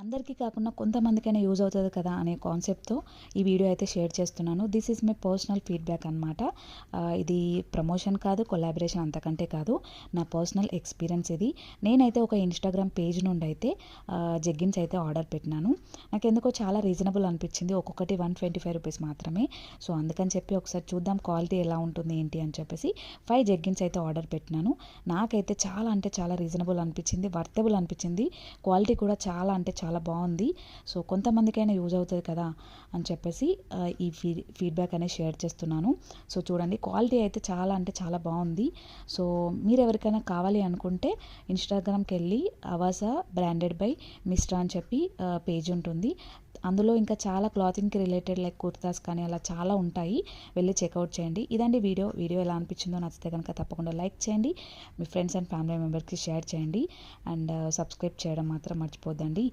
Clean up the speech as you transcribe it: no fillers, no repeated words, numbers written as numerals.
అందరికీ కాకుండా కొంతమందికైనా యూజ్ అవుతుంది కదా అనే కాన్సెప్ట్తో ఈ వీడియో అయితే షేర్ చేస్తున్నాను. This is my personal feedback అనమాట. ఇది ప్రమోషన్ కాదు, కొలాబరేషన్ అంతకంటే కాదు, నా పర్సనల్ ఎక్స్పీరియన్స్ ఇది. నేనైతే ఒక ఇన్స్టాగ్రామ్ పేజ్ నుండి అయితే జెగ్గిన్స్ అయితే ఆర్డర్ పెట్టినాను. నాకు ఎందుకో చాలా రీజనబుల్ అనిపించింది. ఒక్కొక్కటి 125 రూపీస్ మాత్రమే. సో అందుకని చెప్పి ఒకసారి చూద్దాం క్వాలిటీ ఎలా ఉంటుంది ఏంటి అని చెప్పేసి 5 జెగ్గిన్స్ అయితే ఆర్డర్ పెట్టినాను. నాకైతే చాలా అంటే చాలా రీజనబుల్ అనిపించింది, వర్తబుల్ అనిపించింది. క్వాలిటీ కూడా చాలా అంటే చాలా బాగుంది. సో కొంతమందికైనా యూజ్ అవుతుంది కదా అని చెప్పేసి ఈ ఫీడ్బ్యాక్ అనేది షేర్ చేస్తున్నాను. సో చూడండి, క్వాలిటీ అయితే చాలా అంటే చాలా బాగుంది. సో మీరు ఎవరికైనా కావాలి అనుకుంటే ఇన్స్టాగ్రామ్కి వెళ్ళి అవాసా బ్రాండెడ్ బై మిస్ట్రా అని చెప్పి పేజ్ ఉంటుంది. అందులో ఇంకా చాలా క్లాతింగ్కి రిలేటెడ్ లైక్ కుర్తాస్ కానీ అలా చాలా ఉంటాయి, వెళ్ళి చెక్అవుట్ చేయండి. ఇదండి వీడియో ఎలా అనిపించిందో నచ్చితే కనుక తప్పకుండా లైక్ చేయండి, మీ ఫ్రెండ్స్ అండ్ ఫ్యామిలీ మెంబర్స్కి షేర్ చేయండి, అండ్ సబ్స్క్రైబ్ చేయడం మాత్రం మర్చిపోద్దండి.